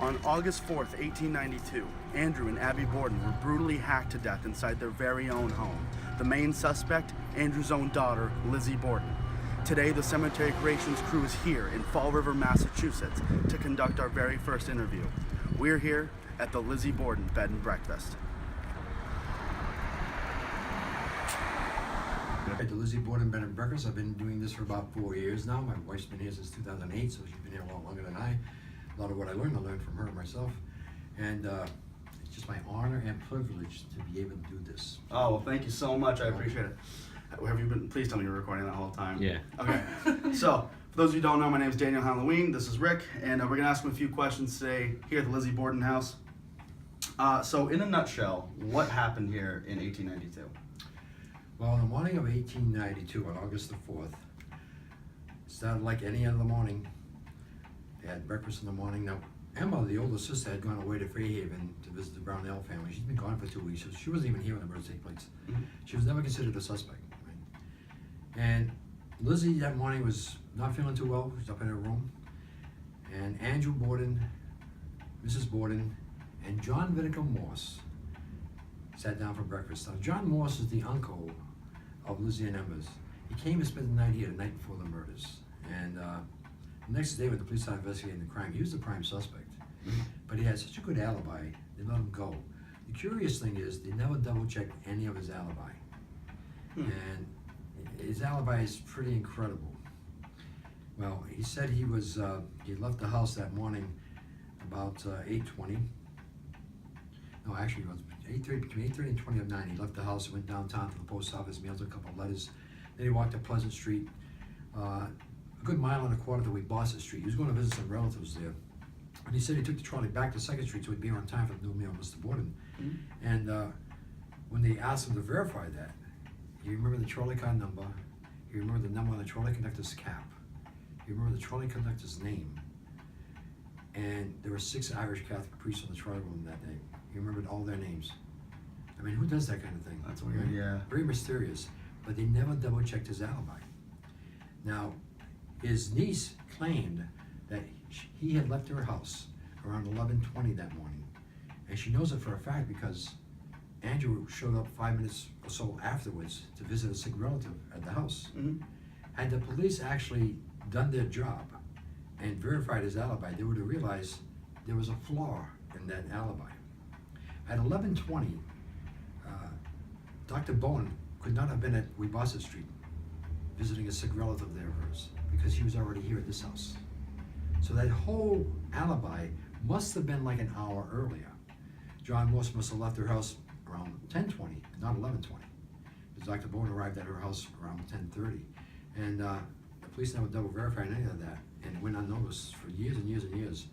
On August 4th, 1892, Andrew and Abby Borden were brutally hacked to death inside their very own home. The main suspect, Andrew's own daughter, Lizzie Borden. Today, the cemetery creations crew is here in Fall River, Massachusetts to conduct our very first interview. We're here at the Lizzie Borden Bed and Breakfast. At the Lizzie Borden Bed and Breakfast, I've been doing this for about 4 years now. My wife's been here since 2008, so she's been here a lot longer than I. A lot of what I learned from her myself. And it's just my honor and privilege to be able to do this. Oh, well, thank you so much. I appreciate it. Have you been, please tell me you're recording that whole time. Yeah. Okay. So, for those of you who don't know, my name is Daniel Halloween. This is Rick, and we're going to ask him a few questions today here at the Lizzie Borden house. So, in a nutshell, what happened here in 1892? Well, in the morning of 1892, on August the 4th, it started like any other morning. They had breakfast in the morning. Now, Emma, the older sister, had gone away to Fairhaven to visit the Brownell family. She's been gone for 2 weeks, so she wasn't even here when the murder took place. Mm-hmm. She was never considered a suspect. Right? And Lizzie that morning was not feeling too well. She was up in her room. And Andrew Borden, Mrs. Borden, and John Whittaker Morse sat down for breakfast. Now, John Morse is the uncle of Lizzie and Emma's. He came and spent the night here the night before the murders. And the next day, when the police started investigating the crime, he was the prime suspect. But he had such a good alibi, they let him go. The curious thing is, they never double-checked any of his alibi. And his alibi is pretty incredible. Well, he said he left the house that morning about 8:20. No, actually, it was 8:30, between 8:30 and 20 of 9. He left the house and went downtown to the post office, mailed a couple of letters. Then he walked up Pleasant Street, a good mile and a quarter to Boston Street. He was going to visit some relatives there. And he said he took the trolley back to 2nd Street so he'd be on time for the new meal, Mr. Borden. And when they asked him to verify that, he remembered the trolley car number, he remembered the number on the trolley conductor's cap, he remembered the trolley conductor's name, and there were 6 Irish Catholic priests on the trolley room that day. He remembered all their names. I mean, who does that kind of thing? That's weird, right? yeah. Very mysterious, but they never double-checked his alibi. Now, his niece claimed that he had left her house around 11:20 that morning, and she knows it for a fact because Andrew showed up 5 minutes or so afterwards to visit a sick relative at the house. Had the police actually done their job and verified his alibi, they would have realized there was a flaw in that alibi. At 11:20, Dr. Bowen could not have been at Boston Street visiting a sick relative there of hers because he was already here at this house. So that whole alibi must have been like an hour earlier. John Morse must have left her house around 10:20, not 11:20. Because Dr. Bowen arrived at her house around 10:30. And the police never double verified any of that, and it went unnoticed for years and years and years.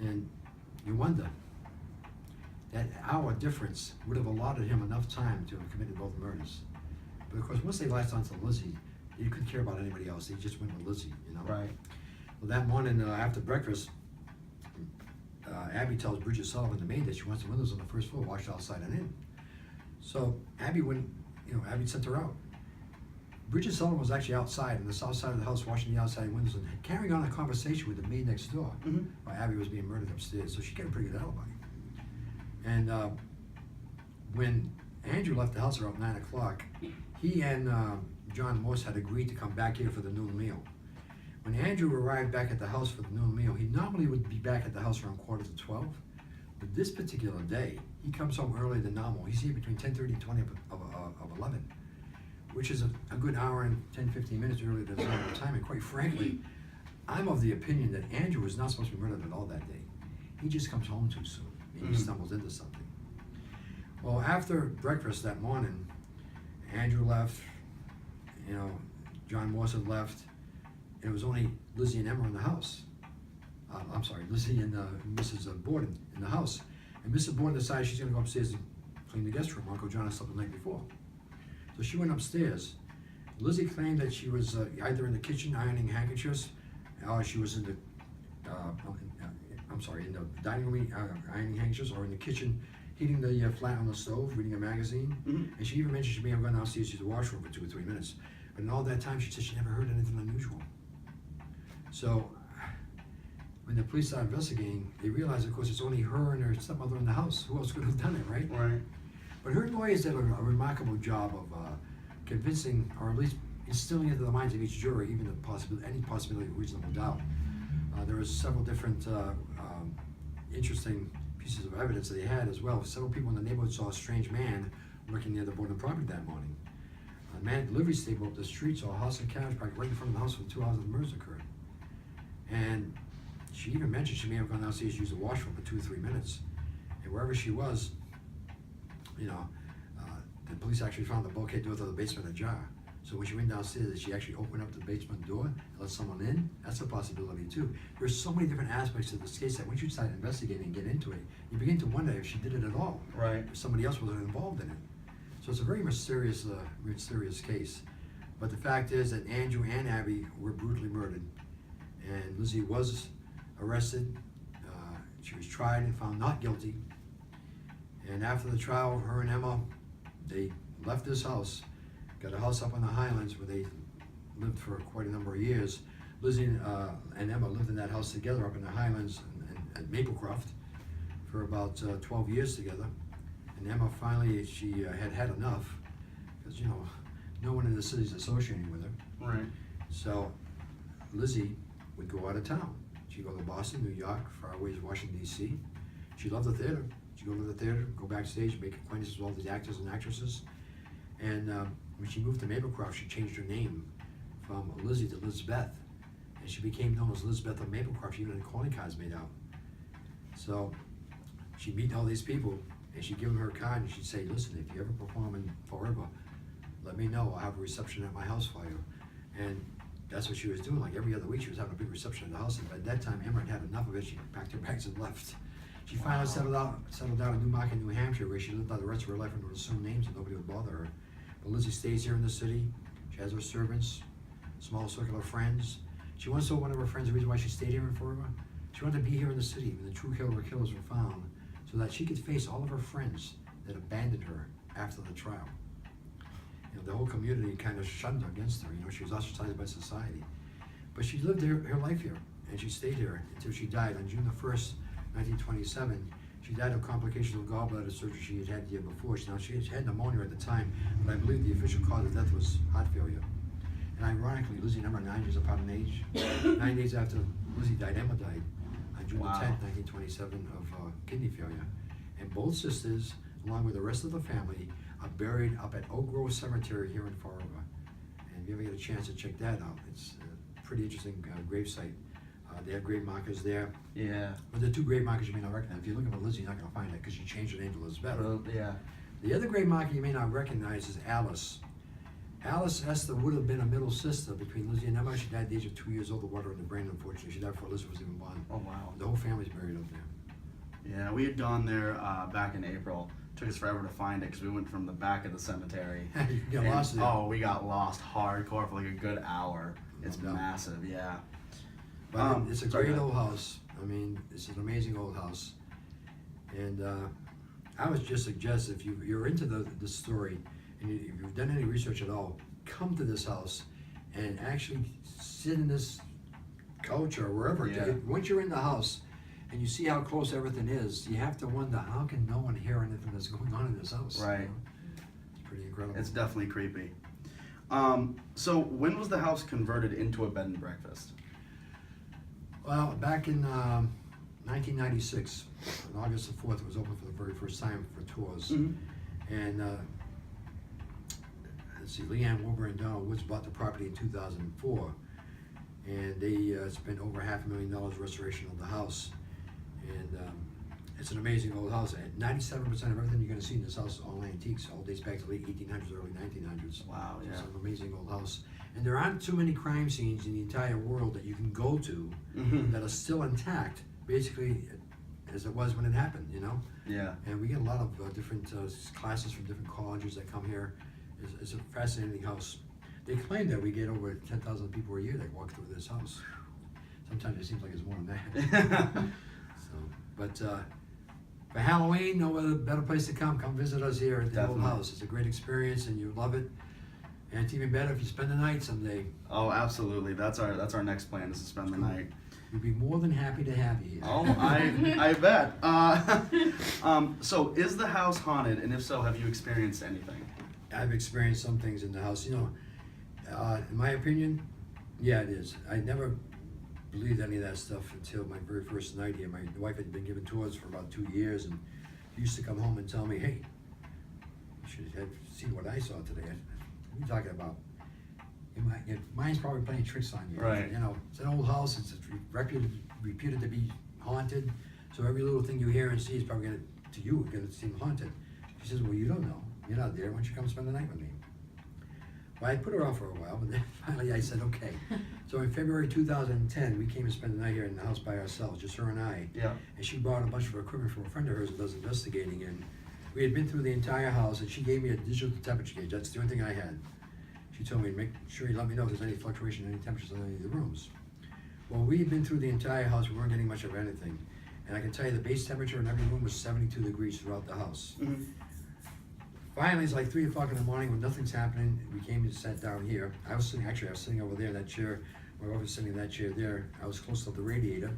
And you wonder, that hour difference would have allotted him enough time to have committed both murders. But of course, once they latched onto Lizzie, they couldn't care about anybody else. They just went with Lizzie, you know? Right. Well, that morning after breakfast, Abby tells Bridget Sullivan, the maid, that she wants the windows on the first floor washed outside and in. So Abby Abby sent her out. Bridget Sullivan was actually outside on the south side of the house washing the outside windows and carrying on a conversation with the maid next door while Abby was being murdered upstairs. So she got a pretty good alibi. And when Andrew left the house around 9 o'clock, he and John Morse had agreed to come back here for the noon meal. When Andrew arrived back at the house for the noon meal, he normally would be back at the house around 11:45. But this particular day, he comes home earlier than normal. He's here between 10:30 and 20 of 11, which is a good hour and 10, 15 minutes earlier than normal time. And quite frankly, I'm of the opinion that Andrew was not supposed to be murdered at all that day. He just comes home too soon. Maybe he stumbles into something. Well, after breakfast that morning, Andrew left, John Morse had left, and it was only Lizzie and Emma in the house. Lizzie and Mrs. Borden in the house. And Mrs. Borden decided she's going to go upstairs and clean the guest room. Uncle John had slept the night before. So she went upstairs. Lizzie claimed that she was either in the kitchen ironing handkerchiefs, or she was in the dining room ironing handkerchiefs, or in the kitchen heating the flat on the stove, reading a magazine. And she even mentioned she may have gone downstairs to the washroom for 2 or 3 minutes. But in all that time, she said she never heard anything unusual. So when the police started investigating, they realized, of course, it's only her and her stepmother in the house. Who else could have done it, right? Right. But her lawyers did a remarkable job of convincing, or at least instilling into the minds of each juror, even any possibility of reasonable doubt. There were several different interesting pieces of evidence that they had as well. Several people in the neighborhood saw a strange man lurking near the Borden property that morning. A man at the livery stable up the street saw a horse and carriage parked right in front of the house for 2 hours the murders occurred. And she even mentioned she may have gone downstairs to use the washroom for 2 or 3 minutes. And wherever she was, the police actually found the bulkhead door to the basement ajar. So when she went downstairs, she actually opened up the basement door and let someone in. That's a possibility too. There's so many different aspects to this case that once you start investigating and get into it, you begin to wonder if she did it at all. Right. If somebody else was involved in it. So it's a very mysterious case. But the fact is that Andrew and Abby were brutally murdered. And Lizzie was arrested. She was tried and found not guilty. And after the trial, her and Emma, they left this house, got a house up in the Highlands where they lived for quite a number of years. Lizzie and Emma lived in that house together up in the Highlands at Maplecroft for about 12 years together. And Emma finally, she had enough, because no one in the city's associating with her. Right. So Lizzie would go out of town. She'd go to Boston, New York, far away as Washington, D.C. She loved the theater. She'd go to the theater, go backstage, make acquaintances with all these actors and actresses. And when she moved to Maplecroft, she changed her name from Lizzie to Lizbeth. And she became known as Lizbeth of Maplecroft. She even had calling cards made out. So she'd meet all these people, and she'd give them her card, and she'd say, listen, if you ever perform in Forever, let me know. I'll have a reception at my house for you. And that's what she was doing. Like every other week, she was having a big reception at the house. And by that time, Emma had enough of it. She packed her bags and left. She finally settled down in Newmarket, New Hampshire, where she lived out the rest of her life under assumed names and nobody would bother her. But Lizzie stays here in the city. She has her servants, small circle of friends. She once told one of her friends the reason why she stayed here in Forever. She wanted to be here in the city when the true killers were found, so that she could face all of her friends that abandoned her after the trial. The whole community kind of shunned against her. She was ostracized by society. But she lived her life here, and she stayed here until she died on June the 1st, 1927. She died of complications of gallbladder surgery she had had the year before. She had pneumonia at the time, but I believe the official cause of death was heart failure. And ironically, Lizzie and Emma are 9 years apart in age. 9 days after Lizzie died, Emma died on June the 10th, 1927 of kidney failure. And both sisters, along with the rest of the family, are buried up at Oak Grove Cemetery here in Forever. And if you ever get a chance to check that out, it's a pretty interesting gravesite. They have grave markers there. Yeah. But the 2 grave markers you may not recognize. If you're looking for Lizzie, you're not going to find it because she changed her name to Elizabeth. Yeah. The other grave marker you may not recognize is Alice. Alice Esther would have been a middle sister between Lizzie and Emma. She died at the age of 2 years old of water in the brain, unfortunately. She died before Elizabeth was even born. Oh, wow. The whole family's buried up there. Yeah, we had gone there back in April. Took us forever to find it because we went from the back of the cemetery. You got lost there. Oh, we got lost hardcore for like a good hour. It's No doubt. massive, yeah. But it's a great old house. I mean, it's an amazing old house. And I would just suggest if you're into the story and if you've done any research at all, come to this house and actually sit in this couch or wherever. Yeah. Once you're in the house and you see how close everything is, you have to wonder, how can no one hear anything that's going on in this house? Right. It's pretty incredible. It's definitely creepy. So when was the house converted into a bed and breakfast? Well, back in 1996, on August the 4th, it was open for the very first time for tours. Mm-hmm. And let's see, Leanne Wilbur and Donald Woods bought the property in 2004, and they spent over $500,000 restoration of the house. And it's an amazing old house. And 97% of everything you're going to see in this house is all antiques. All dates back to the late 1800s, early 1900s. Wow, yeah. It's an amazing old house. And there aren't too many crime scenes in the entire world that you can go to that are still intact, basically as it was when it happened, Yeah. And we get a lot of different classes from different colleges that come here. It's a fascinating house. They claim that we get over 10,000 people a year that walk through this house. Sometimes it seems like it's more than that. But for Halloween, no other better place to come. Come visit us here at the old house. It's a great experience, and you love it. And it's even better if you spend the night someday. Oh, absolutely. That's our next plan, is to spend the night. We'd be more than happy to have you here. Oh, I bet. So is the house haunted, and if so, have you experienced anything? I've experienced some things in the house, in my opinion, yeah, it is. I never believed any of that stuff until my very first night here. My wife had been giving tours for about 2 years, and she used to come home and tell me, hey, you should have seen what I saw today. What are you talking about? Your mind's probably playing tricks on you. Right. It's an old house, it's reputed to be haunted, so every little thing you hear and see is probably gonna seem haunted. She says, well, you don't know. You're not there. Why don't you come spend the night with me? Well, I put her off for a while, but then finally I said, okay. So in February 2010, we came and spent the night here in the house by ourselves, just her and I. Yeah. And she brought a bunch of her equipment from a friend of hers that does investigating, and we had been through the entire house, and she gave me a digital temperature gauge. That's the only thing I had. She told me, make sure you let me know if there's any fluctuation in any temperatures in any of the rooms. Well, we had been through the entire house, we weren't getting much of anything. And I can tell you the base temperature in every room was 72 degrees throughout the house. Mm-hmm. Finally, it's like 3 o'clock in the morning when nothing's happening. We came and sat down here. I was sitting over there in that chair. My wife was sitting in that chair there. I was close to the radiator.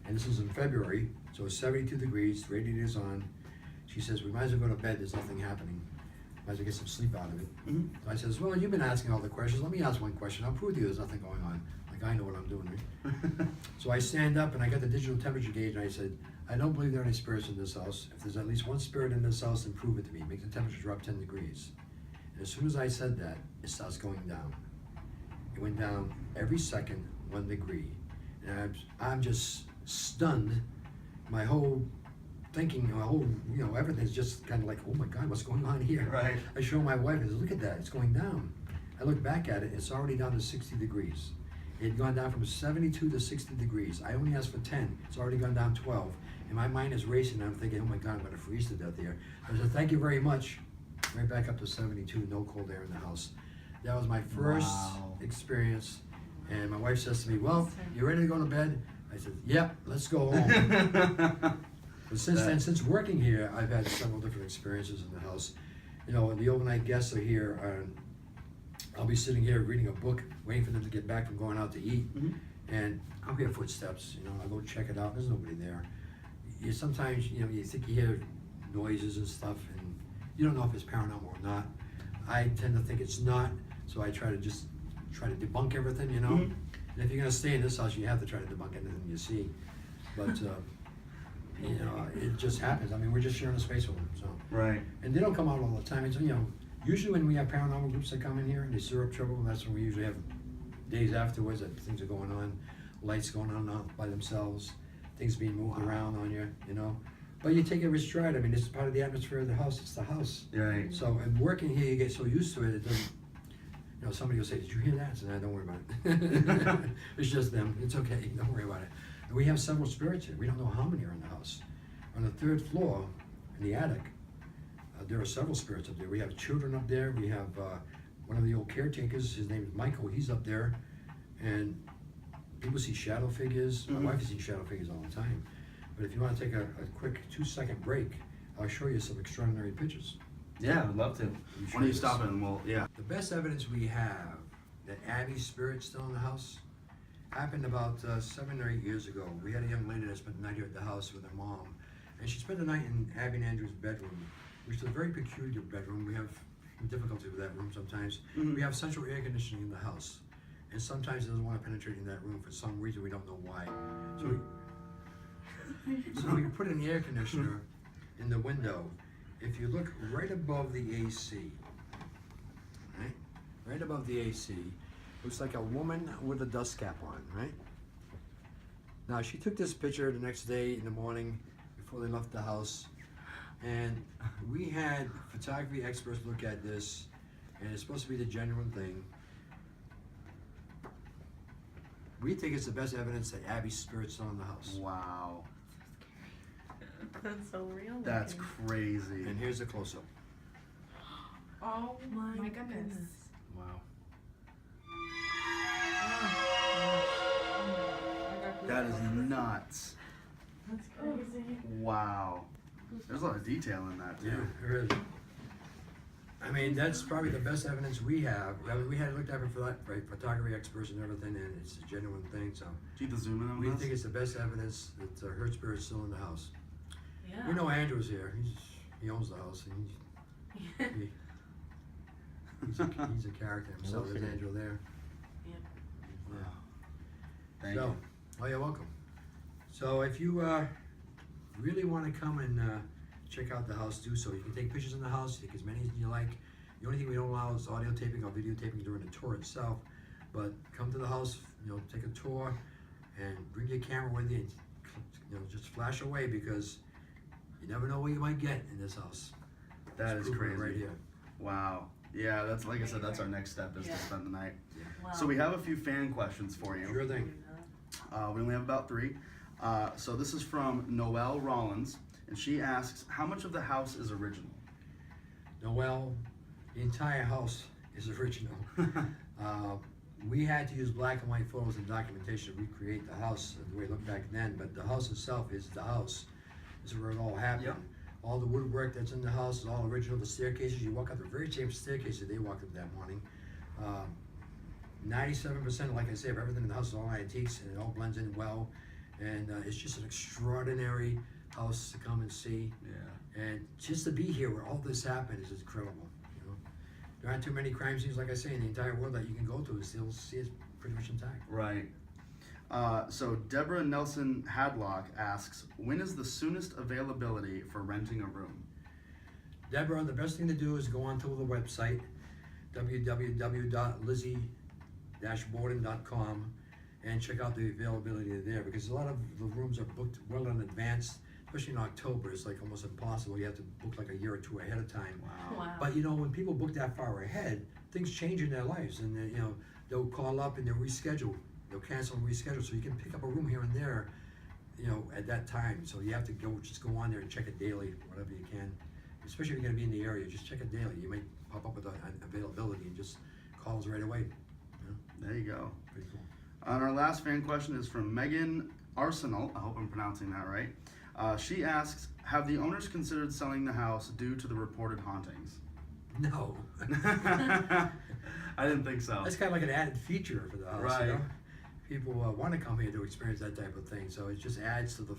And this was in February, so it's 72 degrees, radiator's on. She says, we might as well go to bed, there's nothing happening. Might as well get some sleep out of it. Mm-hmm. I says, well, you've been asking all the questions. Let me ask one question. I'll prove to you there's nothing going on. Like, I know what I'm doing, right? So I stand up and I got the digital temperature gauge and I said, I don't believe there are any spirits in this house. If there's at least one spirit in this house, then prove it to me. Make the temperature drop 10 degrees. And as soon as I said that, it starts going down. It went down every second, 1 degree. And I'm just stunned. My whole thinking, everything's just kind of like, oh my God, what's going on here? Right. I show my wife, I said, look at that, it's going down. I look back at it, it's already down to 60 degrees. It had gone down from 72 to 60 degrees. I only asked for 10, it's already gone down 12. And my mind is racing, I'm thinking, oh my God, I'm gonna freeze to death here. I said, thank you very much. Right back up to 72, no cold air in the house. That was my first experience. And my wife says to me, well, you ready to go to bed? I said, yep, let's go home. But since then, since working here, I've had several different experiences in the house. The overnight guests are here. I'll be sitting here reading a book, waiting for them to get back from going out to eat, Mm-hmm. and I'll hear footsteps. I'll go check it out. There's nobody there. Sometimes, you think you hear noises and stuff, and you don't know if it's paranormal or not. I tend to think it's not, so I try to debunk everything. Mm-hmm. And if you're gonna stay in this house, you have to try to debunk anything you see. But it just happens. I mean, we're just sharing a space with them, so. Right. And they don't come out all the time. It's, usually when we have paranormal groups that come in here and they stir up trouble, that's when we usually have days afterwards that things are going on, lights going on and off by themselves, things being moved around on you, But you take it with stride. I mean, this is part of the atmosphere of the house. It's the house. Right. So, and working here, you get so used to it, it doesn't, somebody will say, did you hear that? I said, no, don't worry about it. It's just them. It's okay. Don't worry about it. And we have several spirits here. We don't know how many are in the house. On the 3rd floor, in the attic, there are several spirits up there. We have children up there. We have one of the old caretakers. His name is Michael. He's up there. And people see shadow figures. Mm-hmm. My wife has seen shadow figures all the time. But if you want to take a quick 2-second break, I'll show you some extraordinary pictures. Yeah, I'd love to. When are you stopping? Well, yeah. The best evidence we have that Abby's spirit's still in the house happened about 7 or 8 years ago. We had a young lady that spent the night here at the house with her mom, and she spent the night in Abby and Andrew's bedroom, which is a very peculiar bedroom. We have difficulty with that room sometimes. Mm-hmm. We have central air conditioning in the house, and sometimes it doesn't want to penetrate in that room for some reason. We don't know why. So we put an air conditioner in the window. If you look right above the AC, right above the AC, looks like a woman with a dust cap on, right? Now, she took this picture the next day in the morning before they left the house, and we had photography experts look at this, and it's supposed to be the genuine thing. We think it's the best evidence that Abby's spirit's still in the house. Wow. That's so real. That's looking. crazy. And here's a close-up. Oh my goodness. Wow. That is nuts. That's crazy. Wow. There's a lot of detail in that too. Yeah, there is. I mean, that's probably the best evidence we have. I mean, we had looked at it for that, right, photography experts and everything, and it's a genuine thing, so. Do you have to zoom in on We this? think it's the best evidence that her spirit's still in the house. Yeah. We know Andrew's here, he owns the house, and he's a character himself, there's Andrew there. Wow. Thank So, you. oh, you're welcome. So if you really want to come and check out the house, do so. You can take pictures in the house, take as many as you like. The only thing we don't allow is audio taping or videotaping during the tour itself. But come to the house, take a tour, and bring your camera with you. And, just flash away, because you never know what you might get in this house. That It's is proven crazy. right here. Wow. Yeah, that's like I said, that's our next step is Yeah. to spend the night. Wow. So we have a few fan questions for you. Sure thing. We only have about 3. So this is from Noelle Rollins, and she asks, how much of the house is original? Noel, the entire house is original. We had to use black and white photos and documentation to recreate the house the way it looked back then, but the house itself is the house. This is where it all happened. Yep. All the woodwork that's in the house is all original. The staircases, you walk up the very same staircase that they walked up that morning. 97%, like I say, of everything in the house is all antiques, and it all blends in well. And it's just an extraordinary house to come and see. Yeah. And just to be here where all this happened is incredible. There aren't too many crime scenes, like I say, in the entire world that you can go to and still see it's pretty much intact. Right. So Deborah Nelson Hadlock asks, when is the soonest availability for renting a room? Deborah, the best thing to do is go onto the website, www.lizzie-borden.com, and check out the availability there, because a lot of the rooms are booked well in advance, especially in October. It's like almost impossible. You have to book like a year or 2 ahead of time. Wow. But when people book that far ahead, things change in their lives, and they'll call up and they'll reschedule. They'll cancel and reschedule, so you can pick up a room here and there, at that time. So you have to go on there and check it daily, whatever you can. Especially if you're gonna be in the area, just check it daily. You might pop up with an availability and just call us right away. There you go. Pretty cool. And our last fan question is from Megan Arsenal. I hope I'm pronouncing that right. She asks, have the owners considered selling the house due to the reported hauntings? No. I didn't think so. That's kind of like an added feature for the house, Right. People want to come here to experience that type of thing, so it just adds to the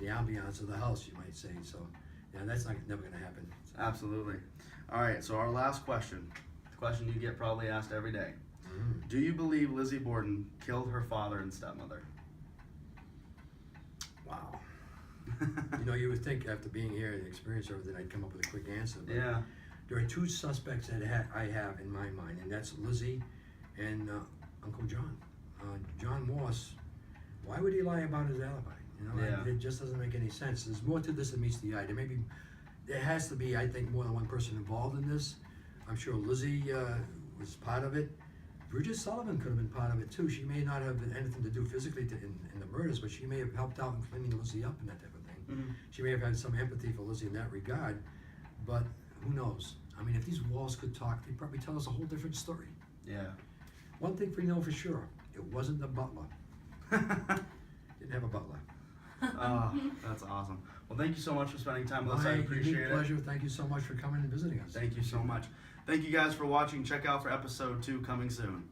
ambiance of the house, you might say. So, yeah, that's never going to happen. Absolutely. All right, so our last question, the question you get probably asked every day. Do you believe Lizzie Borden killed her father and stepmother? Wow. You would think after being here and experiencing everything, I'd come up with a quick answer. But Yeah. there are 2 suspects that I have in my mind, and that's Lizzie and Uncle John. John Morse, why would he lie about his alibi? Yeah. It just doesn't make any sense. There's more to this than meets the eye. There has to be, I think, more than one person involved in this. I'm sure Lizzie was part of it. Bridget Sullivan could have been part of it too. She may not have anything to do physically in the murders, but she may have helped out in cleaning Lizzie up and that type of thing. Mhm. She may have had some empathy for Lizzie in that regard, but who knows? I mean, if these walls could talk, they'd probably tell us a whole different story. Yeah. One thing we know for sure, it wasn't the butler. Didn't have a butler. Oh, that's awesome. Well, thank you so much for spending time with us. I My appreciate unique it. pleasure. Thank you so much for coming and visiting us. Thank you so much. Thank you guys for watching. Check out for episode 2 coming soon.